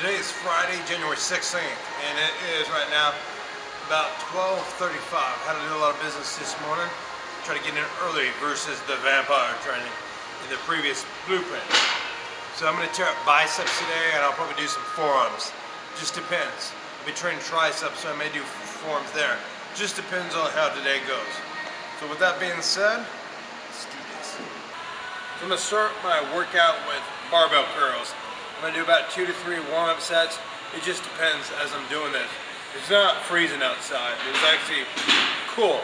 Today is Friday, January 16th, and it is right now about 12:35. Had to do a lot of business this morning. Try to get in early versus the vampire training in the previous blueprint. So I'm going to tear up biceps today, and I'll probably do some forearms. Just depends. I've been training triceps, so I may do forearms there. Just depends on how today goes. So with that being said, let's do this. So I'm going to start my workout with barbell curls. I'm going to do about 2 to 3 warm-up sets. It just depends as I'm doing this. It's not freezing outside. It's actually cool.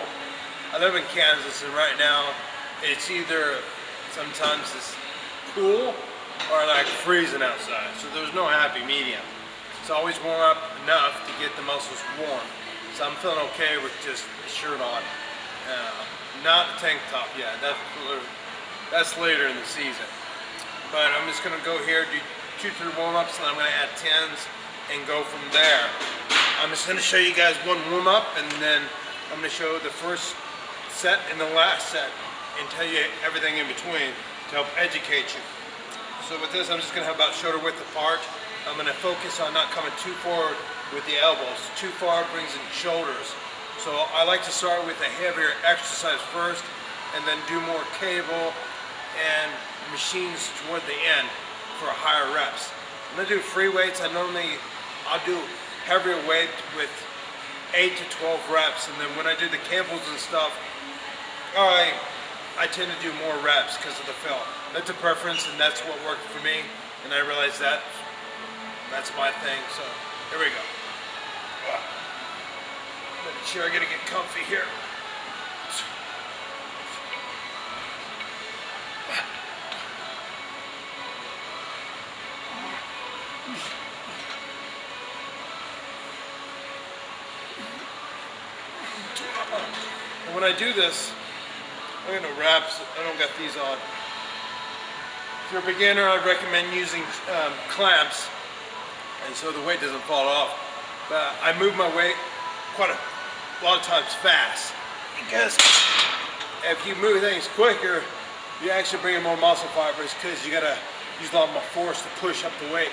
I live in Kansas, and right now it's either sometimes it's cool or like freezing outside. So there's no happy medium. It's always warm up enough to get the muscles warm. So I'm feeling okay with just a shirt on. Not a tank top yet. That's later in the season. But I'm just going to go here, do 2-3 warm-ups, and I'm going to add 10s and go from there. I'm just going to show you guys one warm-up, and then I'm going to show the first set and the last set and tell you everything in between to help educate you. So with this, I'm just going to have about shoulder width apart. I'm going to focus on not coming too forward with the elbows. Too far brings in shoulders. So I like to start with a heavier exercise first and then do more cable and machines toward the end for higher reps. I'm going to do free weights. I'll do heavier weight with 8 to 12 reps, and then when I do the cables and stuff, I tend to do more reps because of the feel. That's a preference, and that's what worked for me, and I realized that that's my thing. So here we go. Make sure I gotta get comfy here. And when I do this, I'm gonna wraps. I don't got these on. If you're a beginner, I'd recommend using clamps, and so the weight doesn't fall off. But I move my weight quite a lot of times fast, because if you move things quicker, you actually bring in more muscle fibers because you gotta use a lot more force to push up the weight.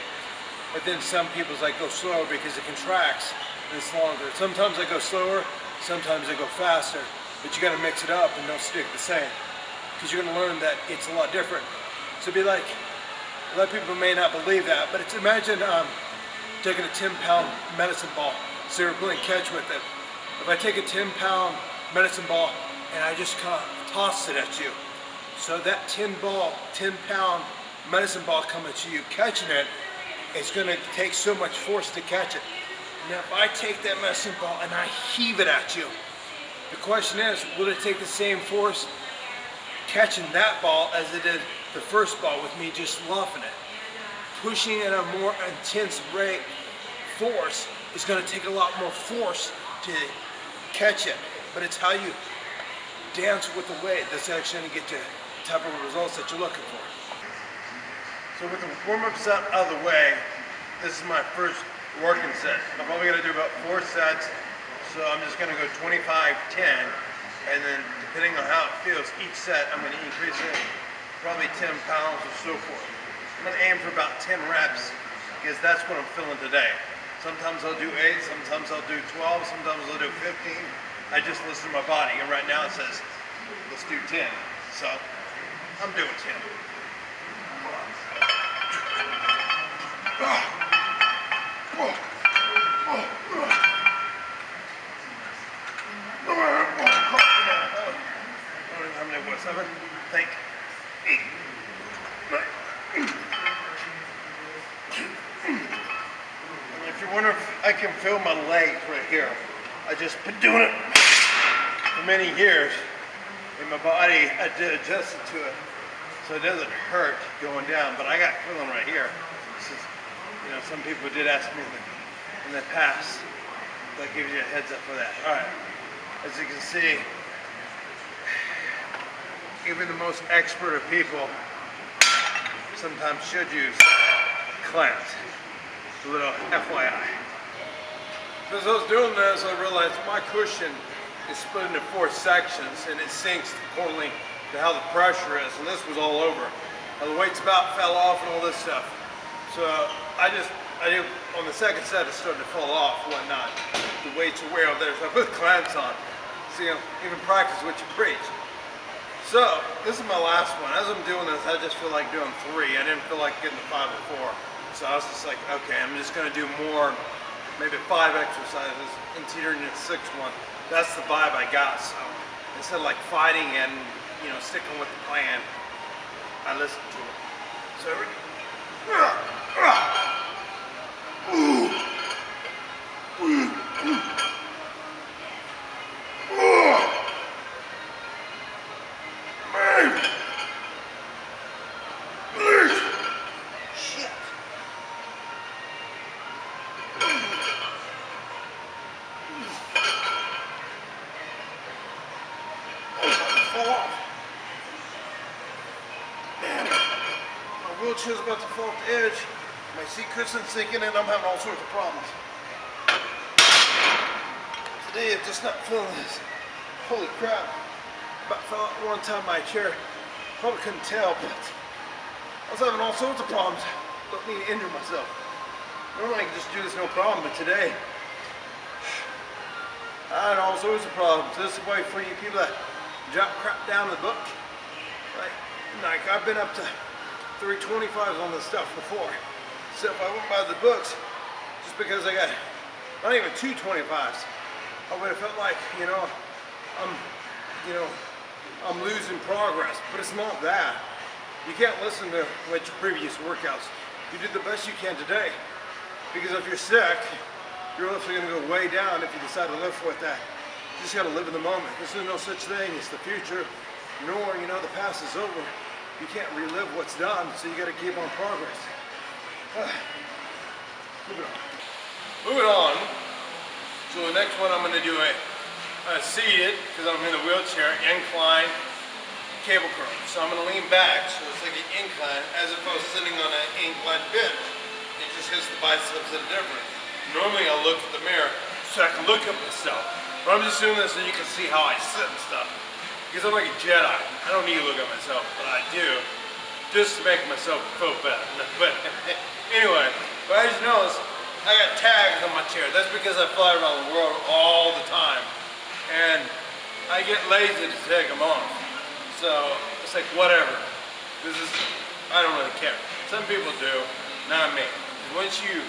But then some people's like go slower because it contracts and it's longer. Sometimes I go slower, sometimes I go faster, but you gotta mix it up and don't stick the same, because you're gonna learn that it's a lot different. So be like, a lot of people may not believe that, but imagine taking a 10-pound medicine ball, so you're playing catch with it. If I take a 10-pound medicine ball and I just kind of toss it at you, so that 10-pound medicine ball coming to you, catching it, it's going to take so much force to catch it. Now if I take that medicine ball and I heave it at you, the question is, will it take the same force catching that ball as it did the first ball with me just luffing it? Pushing at a more intense rate, force, is going to take a lot more force to catch it. But it's how you dance with the weight that's actually going to get you the type of results that you're looking for. So with the warm-up set out of the way, this is my first working set. I'm probably going to do about 4 sets, so I'm just going to go 25-10, and then depending on how it feels each set, I'm going to increase it probably 10 pounds or so forth. I'm going to aim for about 10 reps because that's what I'm feeling today. Sometimes I'll do 8, sometimes I'll do 12, sometimes I'll do 15. I just listen to my body, and right now it says, let's do 10. So I'm doing 10. How many was 7? Think 8, 9. If you're wondering if I can feel my legs right here, I just been doing it for many years, and my body, I did adjust it to it, so it doesn't hurt going down. But I got feeling right here. This is, some people did ask me in the past. That gives you a heads up for that. All right, as you can see, even the most expert of people sometimes should use clamps. A little FYI. As I was doing this, I realized my cushion is split into 4 sections, and it sinks accordingly to how the pressure is, and this was all over. Now the weights about fell off and all this stuff. So I do, on the second set, it's starting to fall off, whatnot. The weights are way out there, so I put clamps on. So, you know, even practice what you preach. So, this is my last one. As I'm doing this, I just feel like doing 3. I didn't feel like getting to 5 before. So I was just like, okay, I'm just gonna do more, maybe 5 exercises and teetering in the 6th one. That's the vibe I got. So instead of like fighting and, you know, sticking with the plan, I listened to it. So wheelchair's about to fall off the edge. My seat cushion's sinking in. I'm having all sorts of problems. Today I'm just not feeling this. Holy crap. About fell out one time my chair. Probably couldn't tell, but I was having all sorts of problems. Don't mean to injure myself. Normally I can just do this no problem, but today I had all sorts of problems. This is why for you people that drop crap down the book. Like I've been up to 325s on this stuff before. So if I went by the books, just because I got not even 225s, I would have felt like, I'm losing progress. But it's not that. You can't listen to what your previous workouts. You did the best you can today. Because if you're sick, your lifts are going to go way down if you decide to lift with that. You just got to live in the moment. There's no such thing as the future, nor, the past is over. You can't relive what's done, so you got to keep on progress. Moving on. So the next one I'm going to do a seated, because I'm in a wheelchair, incline cable curl. So I'm going to lean back, so it's like an incline, as if I was sitting on an incline bench. It just hits the biceps at a different. Normally I'll look at the mirror so I can look at myself. But I'm just doing this so you can see how I sit and stuff. Because I'm like a Jedi. I don't need to look at myself, but I do, just to make myself feel better. But anyway, but as you notice, I got tags on my chair. That's because I fly around the world all the time. And I get lazy to take them off. So it's like, whatever. I don't really care. Some people do, not me. Once you,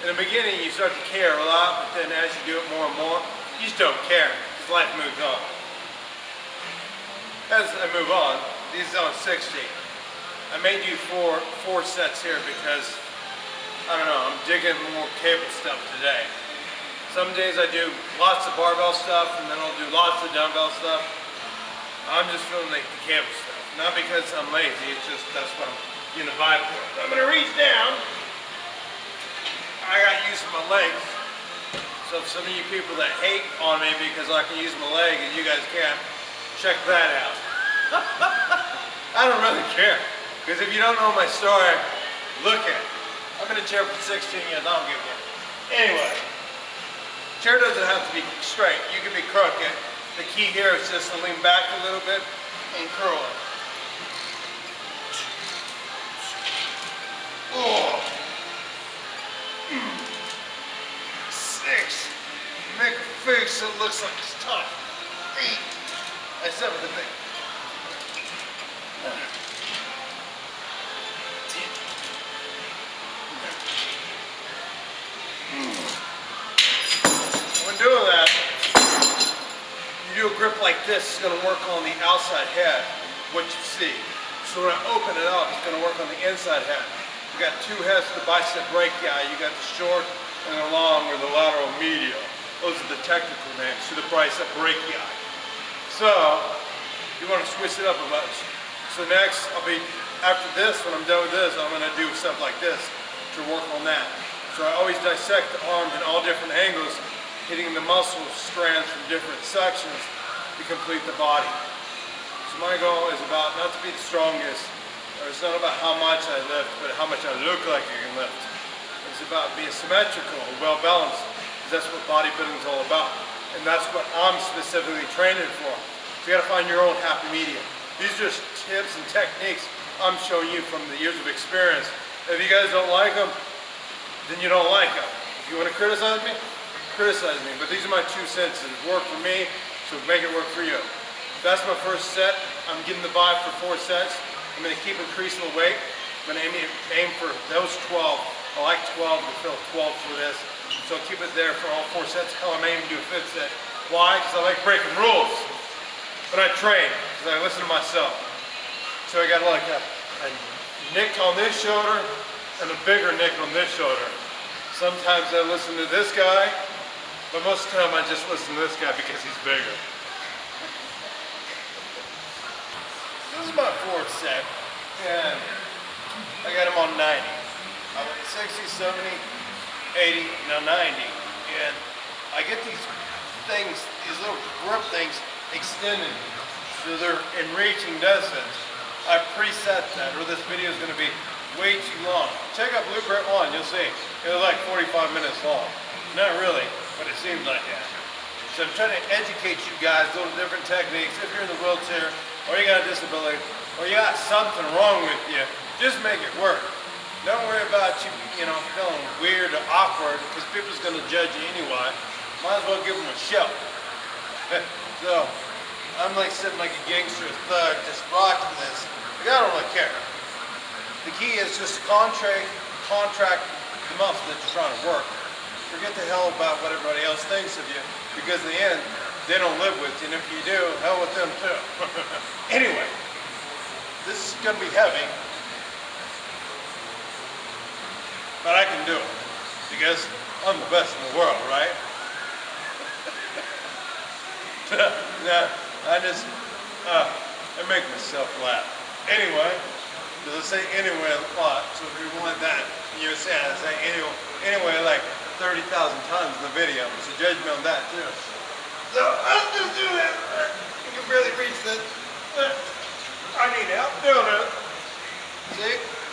in the beginning, you start to care a lot, but then as you do it more and more, you just don't care, because life moves on. As I move on, this is on 60. I may do four sets here because, I don't know, I'm digging more cable stuff today. Some days I do lots of barbell stuff, and then I'll do lots of dumbbell stuff. I'm just feeling like the cable stuff. Not because I'm lazy, it's just that's what I'm getting a vibe for. I'm gonna reach down. I got use of my legs. So some of you people that hate on me because I can use my leg and you guys can't, check that out. I don't really care. Because if you don't know my story, look at it. I've been in a chair for 16 years, I don't give a damn. Anyway, chair doesn't have to be straight. You can be crooked. The key here is just to lean back a little bit and curl it. Oh. 6. Make a face that looks like it's tough. 8. I said what I think. 10. When doing that, you do a grip like this. It's going to work on the outside head, what you see. So when I open it up, it's going to work on the inside head. You got 2 heads to the bicep brachii. You got the short and the long, or the lateral medial. Those are the technical names to the bicep brachii. So you want to switch it up a bunch. So next, after this, when I'm done with this, I'm going to do stuff like this to work on that. So I always dissect the arms in all different angles, hitting the muscle strands from different sections to complete the body. So my goal is about not to be the strongest, or it's not about how much I lift, but how much I look like I can lift. It's about being symmetrical, well balanced, because that's what bodybuilding is all about. And that's what I'm specifically training for. So you gotta find your own happy medium. These are just tips and techniques I'm showing you from the years of experience. If you guys don't like them, then you don't like them. If you want to criticize me, but these are my 2 cents. It worked for me, so make it work for you. That's my first set. I'm getting the vibe for 4 sets. I'm going to keep increasing the weight. I'm going to aim for those 12. I like 12 to fill 12 for this. So keep it there for all 4 sets. Hell, I'm aiming to do a 5th set. Why? Because I like breaking rules. But I train, because I listen to myself. So I got like a nick on this shoulder and a bigger nick on this shoulder. Sometimes I listen to this guy, but most of the time I just listen to this guy because he's bigger. This is my 4th set, and I got him on 90. I went 60, 70, 80, now 90. And I get these things, these little grip things extended, so they're in reaching distance. I preset that, or this video is going to be way too long. Check out BluePrint 1, you'll see. It was like 45 minutes long. Not really, but it seems like that. So I'm trying to educate you guys, those different techniques. If you're in the wheelchair, or you got a disability, or you got something wrong with you, just make it work. Don't worry about you, feeling weird or awkward, because people's going to judge you anyway. Might as well give them a show. So, I'm like sitting like a gangster thug, just rocking this. Like, I don't really care. The key is just to contract the muscle that you're trying to work. Forget the hell about what everybody else thinks of you, because in the end, they don't live with you, and if you do, hell with them too. Anyway, this is going to be heavy, but I can do it, because I'm the best in the world, right? I make myself laugh. Anyway, because I say anyway a lot, so if you want that, you say I say anyway like 30,000 times in the video, so judge me on that too. So I'm just doing it. You can barely reach this. I need help doing it.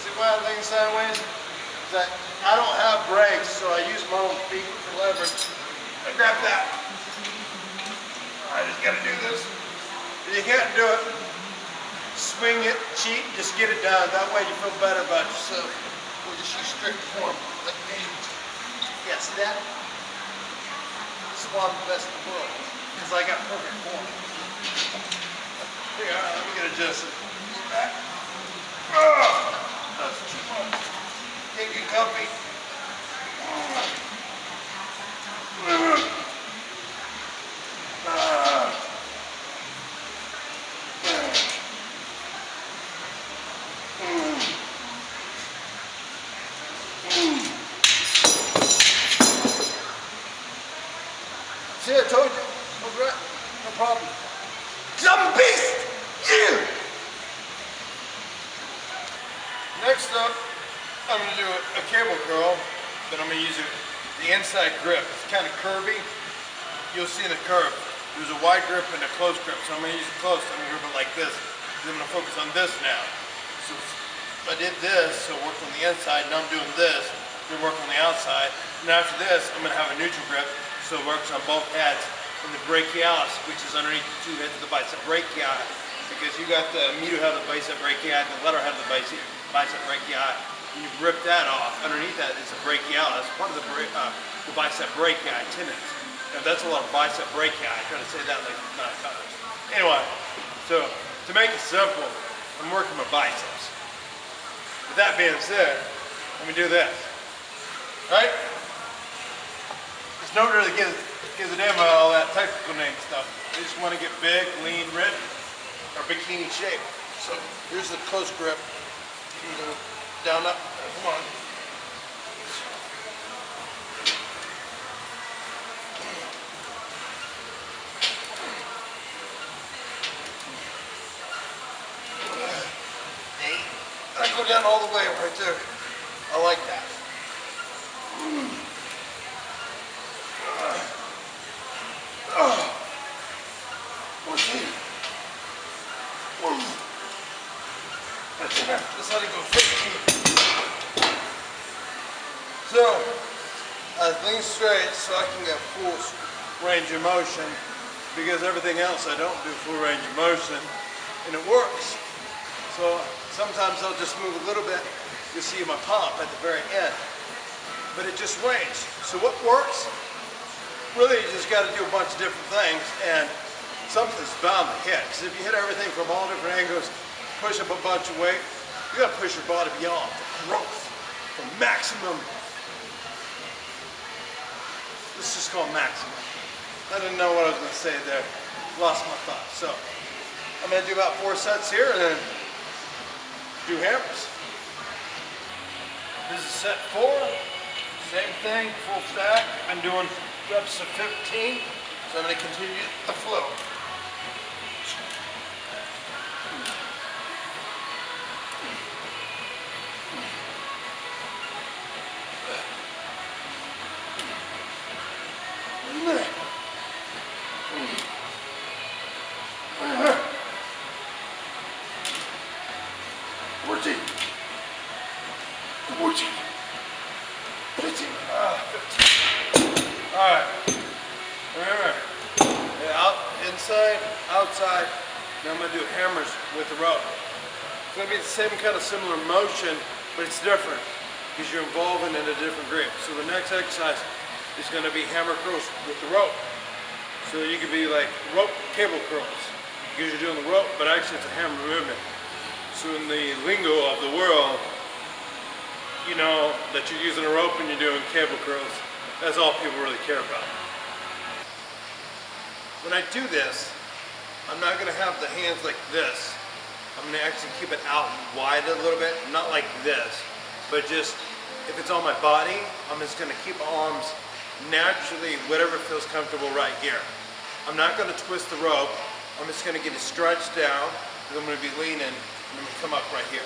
See why I'm thinking sideways? Is that I don't have brakes, so I use my own feet for leverage. I grab that. I just gotta do this. If you can't do it, swing it, cheat, just get it done. That way you feel better about yourself. We'll just use strict form. Like me. Yeah, see that? This is why I'm the best in the world. Because I got perfect form. Here, let me get adjusted. Back. Oh, that's too much. Get comfy. See, I told you. Over it. No problem. I'm a beast! Yeah! Next up, I'm going to do a cable curl, but I'm going to use the inside grip. It's kind of curvy. You'll see the curve. There's a wide grip and a close grip, so I'm going to use it close. I'm going to grip it like this. I'm going to focus on this now. So I did this, so it worked on the inside. Now I'm doing this, to work on the outside. And after this, I'm going to have a neutral grip, so it works on both heads. And the brachialis, which is underneath the 2 heads of the bicep brachii, because you got the medial head of the bicep brachii and the lateral head of the bicep brachii. And you rip that off. Underneath that is the brachialis, part of the bicep brachii tendons. Now that's a lot of bicep brachii. I try to say that like 9 times. Anyway, so to make it simple, I'm working my biceps. With that being said, let me do this. Right? Just don't really give a damn about all that technical name stuff. They just want to get big, lean, ripped, or bikini shape. So here's the close grip. You can go down, up. Come on. I go down all the way right there. I like that. Just let it go 15. So, I lean straight so I can get full range of motion, because everything else I don't do full range of motion, and it works. So sometimes I'll just move a little bit. You'll see my pump at the very end. but it just ranges. So what works? Really, you just got to do a bunch of different things, and something's bound to hit. Because if you hit everything from all different angles, push up a bunch of weight, you got to push your body beyond for growth, for maximum. This is called maximum. I didn't know what I was going to say there. Lost my thought. So I'm going to do about 4 sets here and then do hammers. This is set 4. Same thing, full stack. I'm doing reps of 15. So I'm going to continue the flow. Alright, remember, inside, outside, now I'm going to do hammers with the rope. It's going to be the same kind of similar motion, but it's different because you're involving in a different grip. So the next exercise is going to be hammer curls with the rope. So you could be like rope cable curls because you're doing the rope, but actually it's a hammer movement. So in the lingo of the world, you know that you're using a rope and you're doing cable curls. That's all people really care about. When I do this, I'm not going to have the hands like this. I'm going to actually keep it out wide a little bit, not like this, but just if it's on my body, I'm just going to keep arms naturally, whatever feels comfortable right here. I'm not going to twist the rope. I'm just going to get it stretched down, and I'm going to be leaning, and I'm going to come up right here.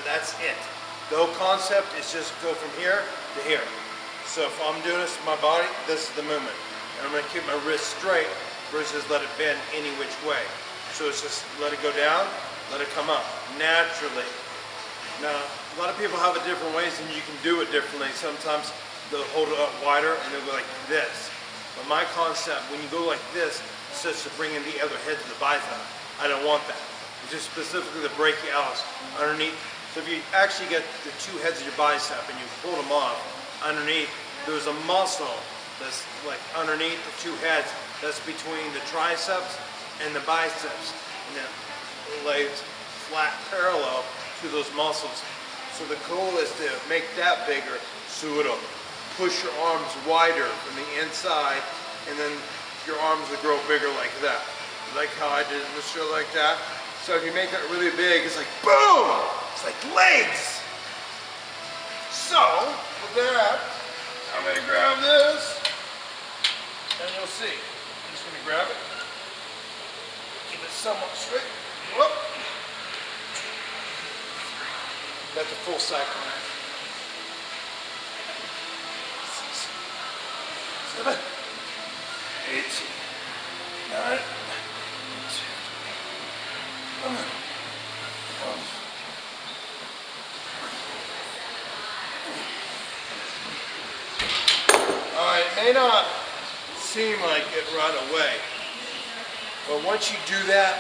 That's it. The whole concept is just go from here to here. So if I'm doing this with my body, this is the movement. And I'm going to keep my wrist straight versus let it bend any which way. So it's just let it go down, let it come up naturally. Now, a lot of people have it different ways and you can do it differently. Sometimes they'll hold it up wider and they'll go like this. But my concept, when you go like this, it's just to bring in the other head to the bicep. I don't want that. It's just specifically the brachialis underneath. So if you actually get the 2 heads of your bicep and you pull them off, underneath, there's a muscle that's like underneath the 2 heads that's between the triceps and the biceps, and it lays flat parallel to those muscles. So the goal is to make that bigger so it'll push your arms wider from the inside, and then your arms will grow bigger like that. Like how I did in the show like that. So if you make that really big, it's like boom! It's like legs! So, with that, I'm going to grab this, and you'll see. I'm just going to grab it, keep it somewhat straight. Whoop. That's a full cycle. 6, 7, 8, 9, 10, 11, 12. Alright, it may not seem like it right away, but once you do that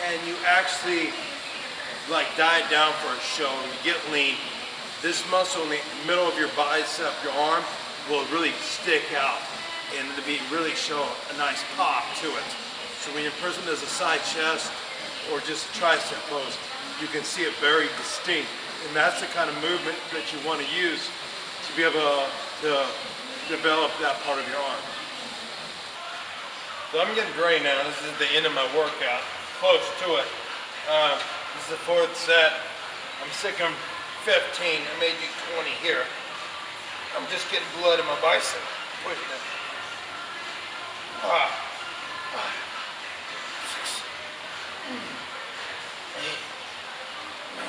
and you actually like diet down for a show and you get lean, this muscle in the middle of your bicep, your arm, will really stick out and it'll be really show a nice pop to it. So when your person does a side chest or just a tricep pose, you can see it very distinct, and that's the kind of movement that you want to use to be able to develop that part of your arm. So I'm getting gray now. This is the end of my workout, close to it. This is the 4th set. I'm sick of 15. I may do 20 here. I'm just getting blood in my bicep. Pushing it. 5, 6, 8, 9,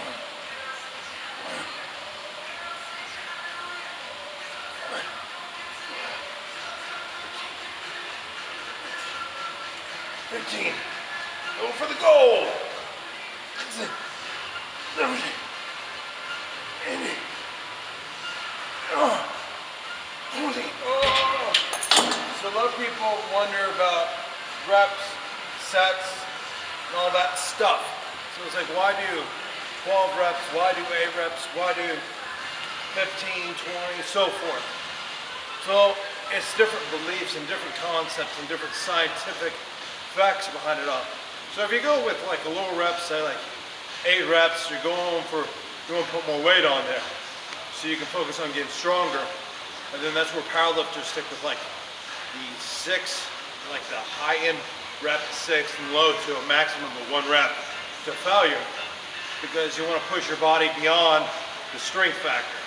15. Go for the goal. 16, 17, 18, 20. So a lot of people wonder about reps, sets, and all that stuff. So it's like, why do 12 reps? Why do 8 reps? Why do 15, 20, so forth. So it's different beliefs and different concepts and different scientific facts behind it all. So if you go with like a lower rep, say like 8 reps, you want to put more weight on there. So you can focus on getting stronger. And then that's where powerlifters stick with like the 6, like the high end rep 6 and low to a maximum of 1 rep to failure, because you want to push your body beyond the strength factor.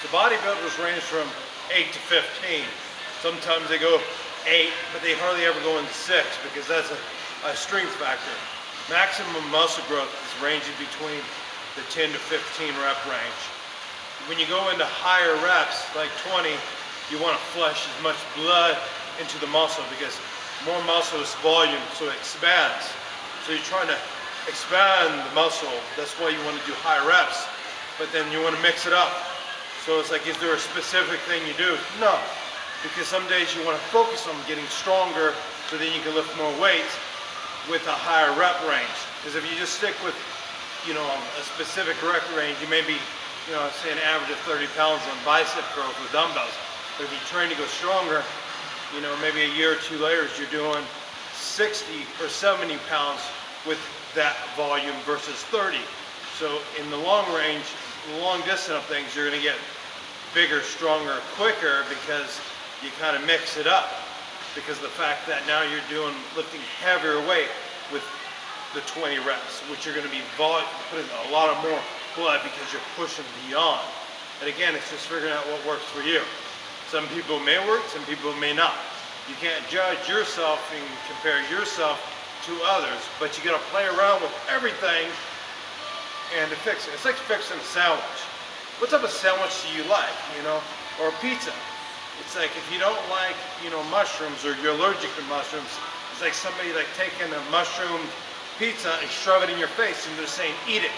So bodybuilders range from 8 to 15. Sometimes they go 8, but they hardly ever go into 6 because that's a strength factor. Maximum muscle growth is ranging between the 10 to 15 rep range. When you go into higher reps, like 20, you want to flush as much blood into the muscle because more muscle is volume, so it expands. So you're trying to expand the muscle. That's why you want to do high reps, but then you want to mix it up. So it's like, is there a specific thing you do? No, because some days you want to focus on getting stronger so then you can lift more weight with a higher rep range. Because if you just stick with, you know, a specific rep range, you may be, you know, say an average of 30 pounds on bicep curls with dumbbells. But if you train to go stronger, you know, maybe a year or 2 later, you're doing 60 or 70 pounds with that volume versus 30. So in the long range, the long distance of things, you're going to get bigger, stronger, quicker because you kind of mix it up. Because the fact that now you're lifting heavier weight with the 20 reps, which you're going to be putting a lot of more blood because you're pushing beyond. And again, it's just figuring out what works for you. Some people may work, some people may not. You can't judge yourself and compare yourself to others, but you got to play around with everything and to fix it. It's like fixing a sandwich. What type of sandwich do you like, you know, or a pizza? It's like if you don't like, you know, mushrooms or you're allergic to mushrooms, it's like somebody like taking a mushroom pizza and shove it in your face and they're saying eat it,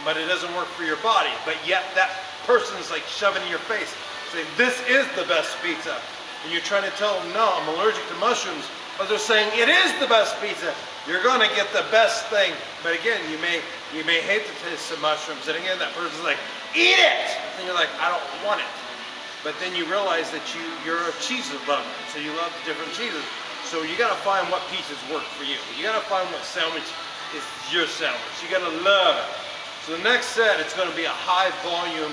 but it doesn't work for your body. But yet that person's like shoving it in your face, saying this is the best pizza, and you're trying to tell them no, I'm allergic to mushrooms, but they're saying it is the best pizza. You're gonna get the best thing, but again, you may hate the taste of mushrooms, and again, that person's like eat it, and you're like I don't want it. But then you realize that you're a cheese lover, so you love different cheeses. So you gotta find what pieces work for you. You gotta find what sandwich is your sandwich. You gotta love it. So the next set, it's gonna be a high volume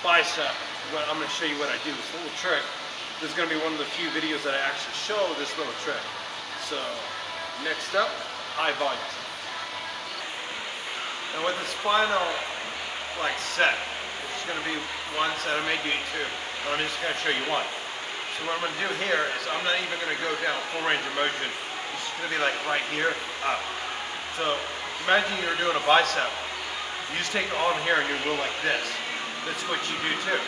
bicep. I'm gonna show you what I do, this little trick. This is gonna be one of the few videos that I actually show this little trick. So next up, high volume. And with this final like set, it's gonna be one set, I may do 2. But I'm just going to show you one. So what I'm going to do here is I'm not even going to go down full range of motion. It's just going to be like right here, up. So imagine you're doing a bicep. You just take the arm here and you go like this. That's what you do too.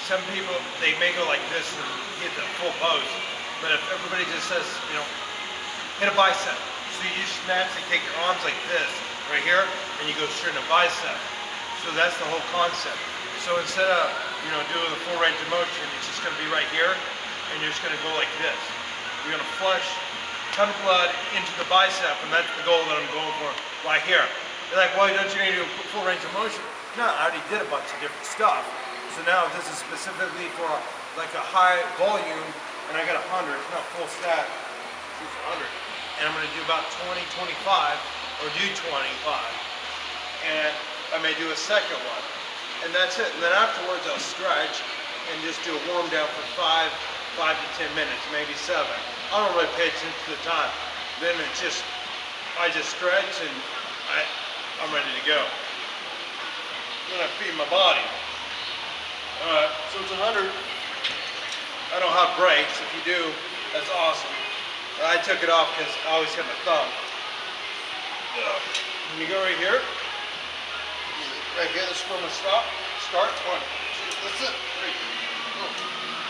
Some people, they may go like this and hit the full pose. But if everybody just says, you know, hit a bicep. So you just naturally take your arms like this, right here, and you go straight in a bicep. So that's the whole concept. So instead of, you know, doing the full range of motion, it's just going to be right here, and you're just going to go like this. You're going to flush a ton of blood into the bicep, and that's the goal that I'm going for right here. You're like, well, don't you need to do full range of motion? No, I already did a bunch of different stuff. So now this is specifically for like a high volume, and I got 100, it's not full stack, it's 100. And I'm going to do about 20, 25, or do 25. And I may do a second one. And that's it. And then afterwards I'll stretch and just do a warm down for 5 to 10 minutes, maybe 7. I don't really pay attention to the time. Then it's just, I just stretch and I'm ready to go. Then I feed my body. Alright, so it's 100. I don't have breaks. If you do, that's awesome. I took it off because I always hit my thumb. When you go right here, right here, this is where I'm going to stop. Start 20. That's it. 3, 4,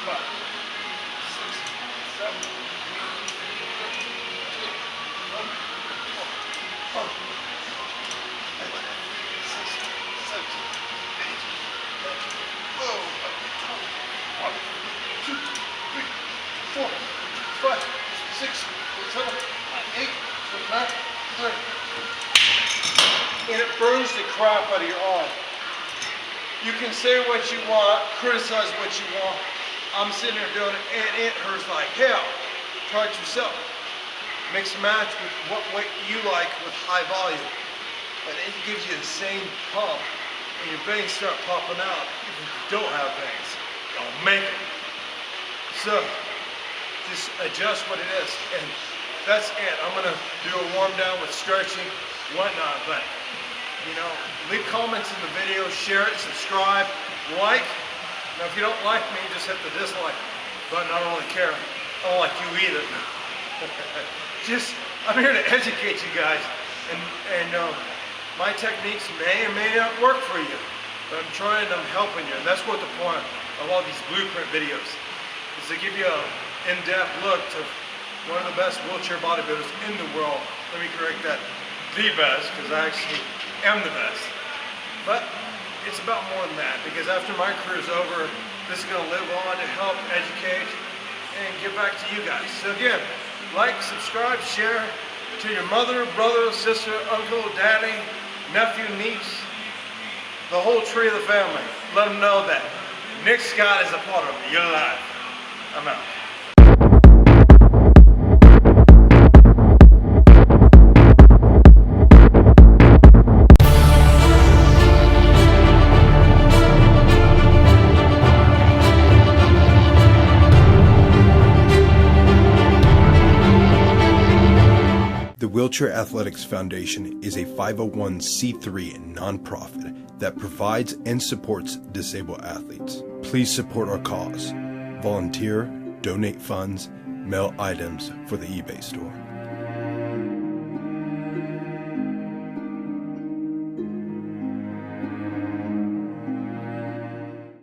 5, 6, 7, 8, 9, 10, 11, 12, 13, 14, 15, 16, 17, 18, 19, 20. Whoa. 1, 2, 3, 4, 5, 6, 7, 8, 9, 30. And it burns the crap out of your arm. You can say what you want, criticize what you want. I'm sitting there doing it, and it hurts like hell. Try it yourself. Mix and match with what weight you like with high volume. And it gives you the same pump, and your veins start popping out. If you don't have veins, don't make them. So, just adjust what it is, and that's it. I'm gonna do a warm down with stretching, whatnot, but you know, leave comments in the video, share it, subscribe, like. Now, if you don't like me, just hit the dislike button. I don't really care. I don't like you either. I'm here to educate you guys, and my techniques may or may not work for you, but I'm helping you, and that's what the point of all these blueprint videos is, to give you an in-depth look to one of the best wheelchair bodybuilders in the world. Let me correct that, the best, because I actually am the best. But it's about more than that, because after my career is over, this is going to live on to help educate and give back to you guys. So again, like, subscribe, share to your mother, brother, sister, uncle, daddy, nephew, niece, the whole tree of the family. Let them know that Nick Scott is a part of your life. I'm out. The Wheelchair Athletics Foundation is a 501c3 nonprofit that provides and supports disabled athletes. Please support our cause. Volunteer, donate funds, mail items for the eBay store.